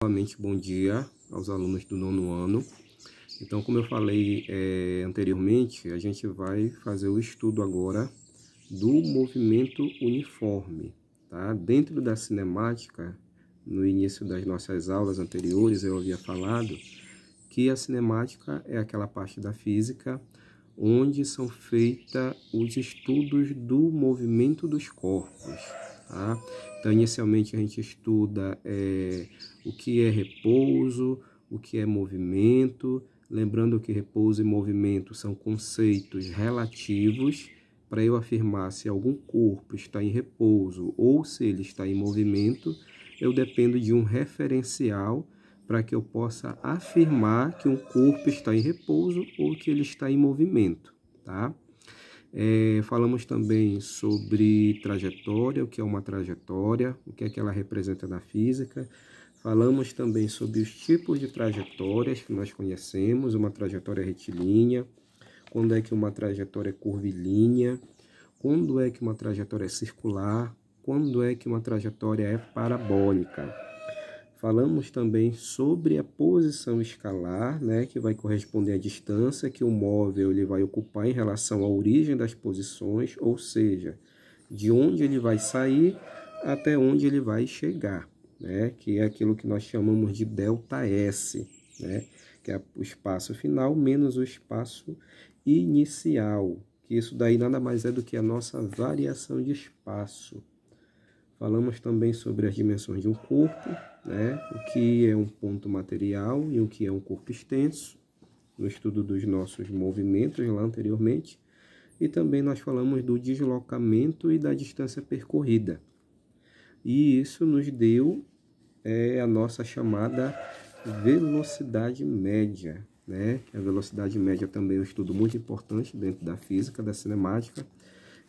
Novamente, bom dia aos alunos do nono ano. Então, como eu falei anteriormente, a gente vai fazer o estudo agora do movimento uniforme, tá? Dentro da cinemática, no início das nossas aulas anteriores, eu havia falado que a cinemática é aquela parte da física onde são feitos os estudos do movimento dos corpos, tá? Então, inicialmente a gente estuda o que é repouso, o que é movimento, lembrando que repouso e movimento são conceitos relativos. Para eu afirmar se algum corpo está em repouso ou se ele está em movimento, eu dependo de um referencial para que eu possa afirmar que um corpo está em repouso ou que ele está em movimento, tá? Falamos também sobre trajetória, o que é uma trajetória, o que é que ela representa na física. Falamos também sobre os tipos de trajetórias que nós conhecemos, uma trajetória retilínea, quando é que uma trajetória é curvilínea, quando é que uma trajetória é circular, quando é que uma trajetória é parabólica. Falamos também sobre a posição escalar, né, que vai corresponder à distância que o móvel ele vai ocupar em relação à origem das posições, ou seja, de onde ele vai sair até onde ele vai chegar, né, que é aquilo que nós chamamos de ΔS, né, que é o espaço final menos o espaço inicial, que isso daí nada mais é do que a nossa variação de espaço. Falamos também sobre as dimensões de um corpo, né? O que é um ponto material e o que é um corpo extenso, no estudo dos nossos movimentos lá anteriormente. E também nós falamos do deslocamento e da distância percorrida. E isso nos deu a nossa chamada velocidade média, né? A velocidade média também é um estudo muito importante dentro da física, da cinemática.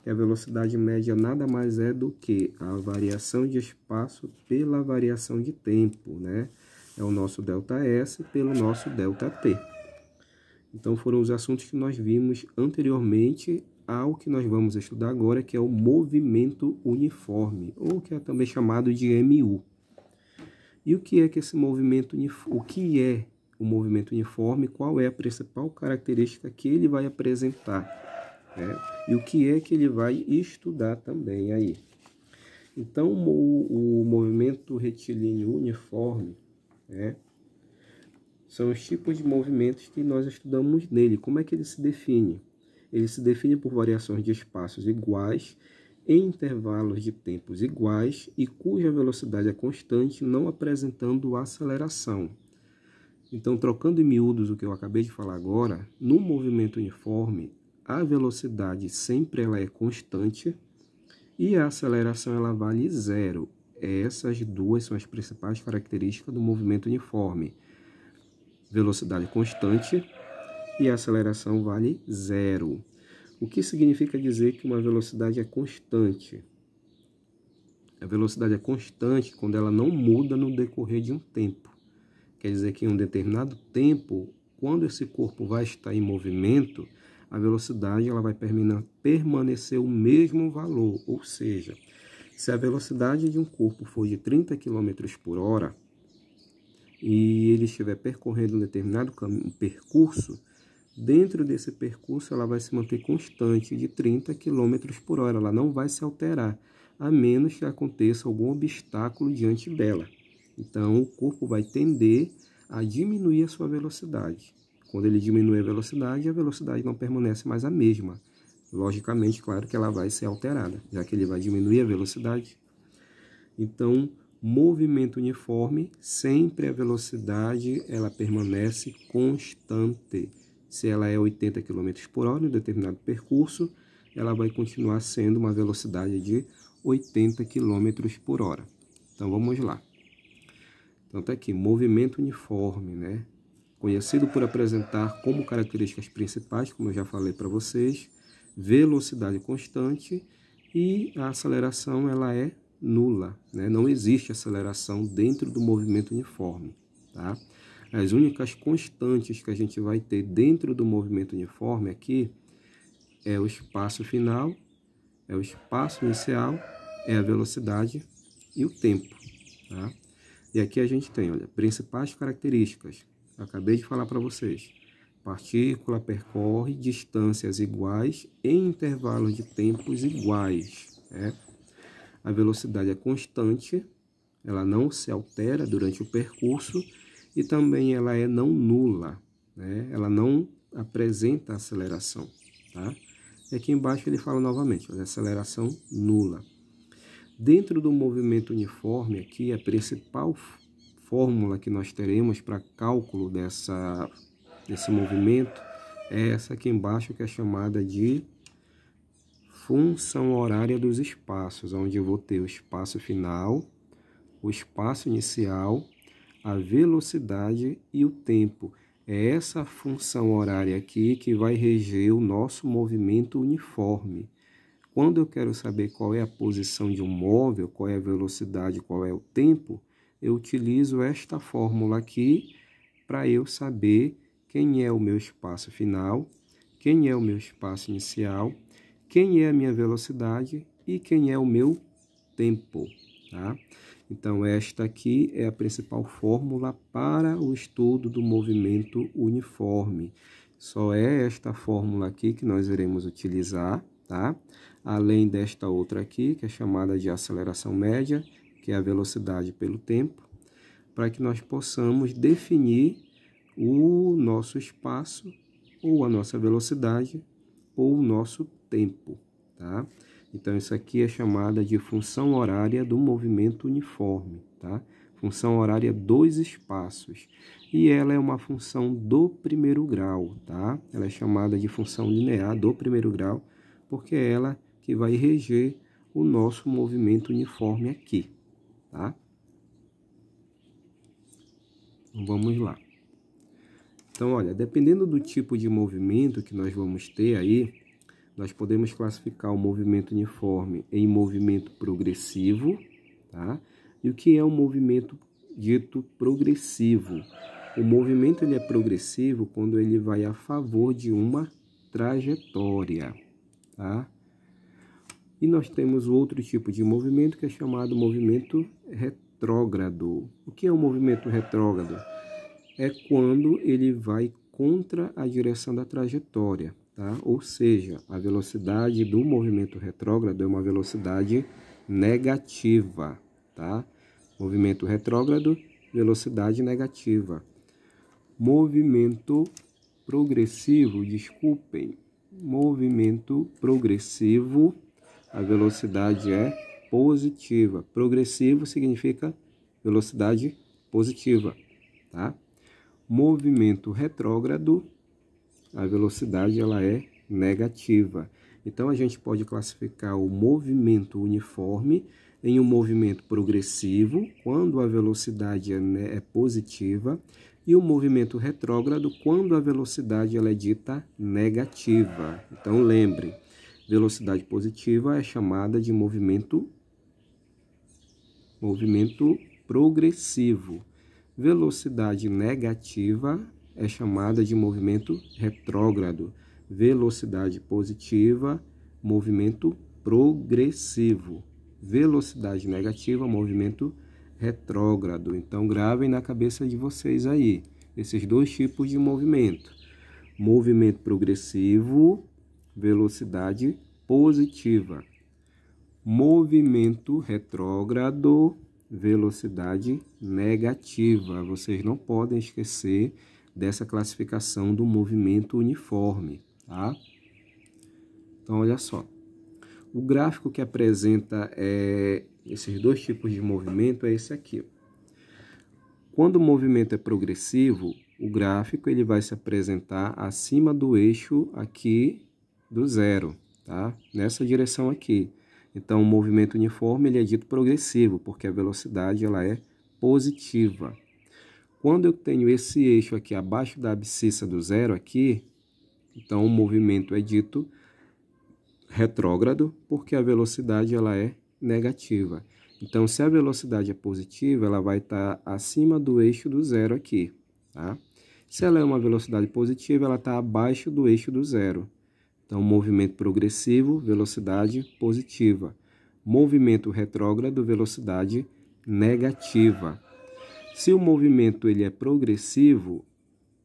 E a velocidade média nada mais é do que a variação de espaço pela variação de tempo, né? É o nosso ΔS pelo nosso ΔT. Então foram os assuntos que nós vimos anteriormente ao que nós vamos estudar agora, que é o movimento uniforme, ou que é também chamado de MU. E o que é que esse movimento uniforme, o que é o movimento uniforme, qual é a principal característica que ele vai apresentar? E o que é que ele vai estudar também aí. Então, o movimento retilíneo uniforme, são os tipos de movimentos que nós estudamos nele. Como é que ele se define? Ele se define por variações de espaços iguais, em intervalos de tempos iguais e cuja velocidade é constante, não apresentando aceleração. Então, trocando em miúdos o que eu acabei de falar agora, no movimento uniforme, a velocidade sempre ela é constante e a aceleração ela vale zero. Essas duas são as principais características do movimento uniforme. Velocidade constante e a aceleração vale zero. O que significa dizer que uma velocidade é constante? A velocidade é constante quando ela não muda no decorrer de um tempo. Quer dizer que em um determinado tempo, quando esse corpo vai estar em movimento, a velocidade ela vai permanecer o mesmo valor, ou seja, se a velocidade de um corpo for de 30 km por hora e ele estiver percorrendo um determinado percurso, dentro desse percurso ela vai se manter constante de 30 km por hora, ela não vai se alterar, a menos que aconteça algum obstáculo diante dela. Então o corpo vai tender a diminuir a sua velocidade. Quando ele diminui a velocidade não permanece mais a mesma. Logicamente, claro que ela vai ser alterada, já que ele vai diminuir a velocidade. Então, movimento uniforme, sempre a velocidade ela permanece constante. Se ela é 80 km por hora em um determinado percurso, ela vai continuar sendo uma velocidade de 80 km por hora. Então, vamos lá. Então, está aqui, movimento uniforme, né? Conhecido por apresentar como características principais, como eu já falei para vocês, velocidade constante e a aceleração ela é nula, né? Não existe aceleração dentro do movimento uniforme, tá? As únicas constantes que a gente vai ter dentro do movimento uniforme aqui é o espaço final, é o espaço inicial, é a velocidade e o tempo, tá? E aqui a gente tem, olha, principais características. Acabei de falar para vocês. Partícula percorre distâncias iguais em intervalos de tempos iguais. Né? A velocidade é constante, ela não se altera durante o percurso e também ela é não nula, né? Ela não apresenta aceleração. Tá? E aqui embaixo ele fala novamente, olha, aceleração nula. Dentro do movimento uniforme, aqui a principal fórmula que nós teremos para cálculo desse movimento é essa aqui embaixo, que é chamada de função horária dos espaços, onde eu vou ter o espaço final, o espaço inicial, a velocidade e o tempo. É essa função horária aqui que vai reger o nosso movimento uniforme. Quando eu quero saber qual é a posição de um móvel, qual é a velocidade, qual é o tempo, eu utilizo esta fórmula aqui para eu saber quem é o meu espaço final, quem é o meu espaço inicial, quem é a minha velocidade e quem é o meu tempo. Tá? Então, esta aqui é a principal fórmula para o estudo do movimento uniforme. Só é esta fórmula aqui que nós iremos utilizar, tá? Além desta outra aqui, que é chamada de aceleração média, que é a velocidade pelo tempo, para que nós possamos definir o nosso espaço, ou a nossa velocidade, ou o nosso tempo, tá? Então, isso aqui é chamada de função horária do movimento uniforme, tá? Função horária dos espaços. E ela é uma função do primeiro grau, tá? Ela é chamada de função linear do primeiro grau, porque é ela que vai reger o nosso movimento uniforme aqui, tá? Então, vamos lá. Então, olha, dependendo do tipo de movimento que nós vamos ter aí, nós podemos classificar o movimento uniforme em movimento progressivo, tá? E o que é um movimento dito progressivo? O movimento ele é progressivo quando ele vai a favor de uma trajetória, tá? E nós temos outro tipo de movimento que é chamado movimento retrógrado. O que é um movimento retrógrado? É quando ele vai contra a direção da trajetória, tá? Ou seja, a velocidade do movimento retrógrado é uma velocidade negativa, tá? Movimento retrógrado, velocidade negativa. Movimento progressivo, desculpem. Movimento progressivo, a velocidade é positiva. Progressivo significa velocidade positiva, tá? Movimento retrógrado, a velocidade ela é negativa. Então, a gente pode classificar o movimento uniforme em um movimento progressivo, quando a velocidade é positiva, e o movimento retrógrado, quando a velocidade ela é dita negativa. Então, lembre, velocidade positiva é chamada de movimento progressivo. Velocidade negativa é chamada de movimento retrógrado. Velocidade positiva, movimento progressivo. Velocidade negativa, movimento retrógrado. Então, gravem na cabeça de vocês aí esses dois tipos de movimento. Movimento progressivo, velocidade positiva. Movimento retrógrado, velocidade negativa. Vocês não podem esquecer dessa classificação do movimento uniforme, tá? Então, olha só. O gráfico que apresenta esses dois tipos de movimento é esse aqui. Quando o movimento é progressivo, o gráfico ele vai se apresentar acima do eixo aqui do zero, tá? Nessa direção aqui. Então, o movimento uniforme ele é dito progressivo, porque a velocidade ela é positiva. Quando eu tenho esse eixo aqui abaixo da abscissa do zero aqui, então o movimento é dito retrógrado, porque a velocidade ela é negativa. Então, se a velocidade é positiva, ela vai estar acima do eixo do zero aqui, tá? Se ela é uma velocidade positiva, ela está abaixo do eixo do zero. Então, movimento progressivo, velocidade positiva. Movimento retrógrado, velocidade negativa. Se o movimento ele é progressivo,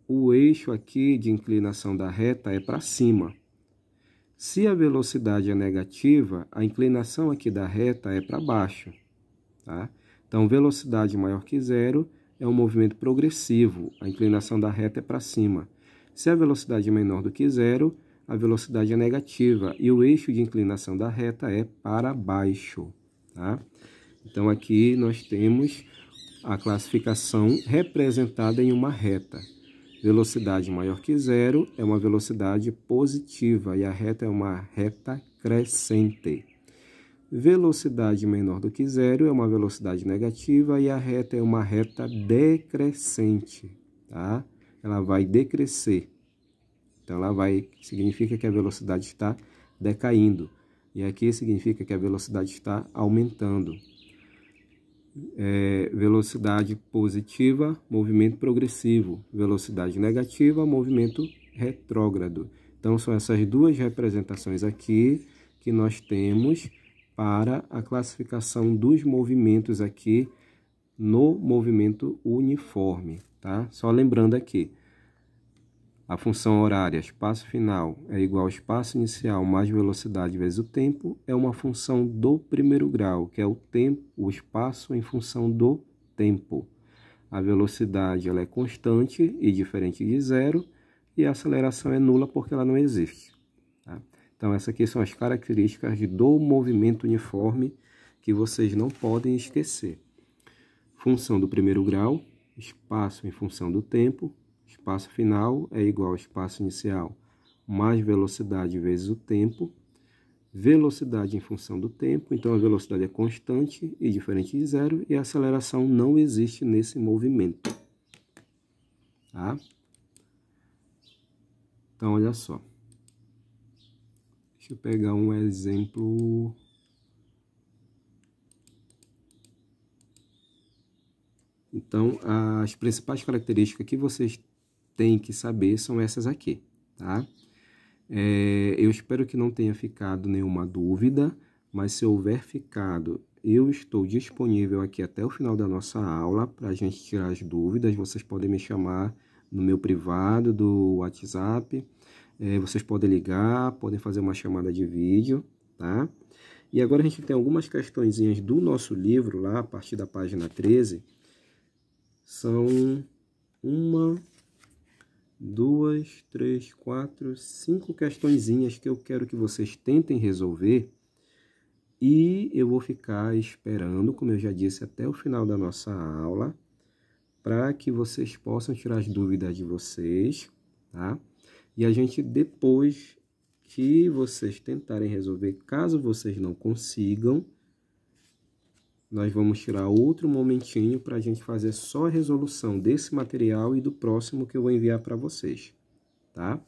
o eixo aqui de inclinação da reta é para cima. Se a velocidade é negativa, a inclinação aqui da reta é para baixo, tá? Então, velocidade maior que zero é um movimento progressivo, a inclinação da reta é para cima. Se a velocidade é menor do que zero, a velocidade é negativa e o eixo de inclinação da reta é para baixo, tá? Então, aqui nós temos a classificação representada em uma reta. Velocidade maior que zero é uma velocidade positiva e a reta é uma reta crescente. Velocidade menor do que zero é uma velocidade negativa e a reta é uma reta decrescente, tá? Ela vai decrescer. Então, significa que a velocidade está decaindo. E aqui significa que a velocidade está aumentando. Velocidade positiva, movimento progressivo. Velocidade negativa, movimento retrógrado. Então, são essas duas representações aqui que nós temos para a classificação dos movimentos aqui no movimento uniforme, tá? Só lembrando aqui, a função horária, espaço final, é igual ao espaço inicial mais velocidade vezes o tempo, é uma função do primeiro grau, que é o tempo, o espaço em função do tempo. A velocidade ela é constante e diferente de zero, e a aceleração é nula porque ela não existe, tá? Então, essas aqui são as características do movimento uniforme que vocês não podem esquecer. Função do primeiro grau, espaço em função do tempo. Espaço final é igual ao espaço inicial mais velocidade vezes o tempo. Velocidade em função do tempo, então a velocidade é constante e diferente de zero, e a aceleração não existe nesse movimento, tá? Então, olha só. Deixa eu pegar um exemplo. Então, as principais características que vocês têm que saber são essas aqui, tá? Eu espero que não tenha ficado nenhuma dúvida, mas se houver ficado, eu estou disponível aqui até o final da nossa aula para a gente tirar as dúvidas. Vocês podem me chamar no meu privado do WhatsApp, vocês podem ligar, podem fazer uma chamada de vídeo, tá? E agora a gente tem algumas questõezinhas do nosso livro lá, a partir da página 13. São 1, 2, 3, 4, 5 questõezinhas que eu quero que vocês tentem resolver. E eu vou ficar esperando, como eu já disse, até o final da nossa aula, para que vocês possam tirar as dúvidas de vocês, tá? E a gente, depois que vocês tentarem resolver, caso vocês não consigam, nós vamos tirar outro momentinho para a gente fazer só a resolução desse material e do próximo que eu vou enviar para vocês, tá?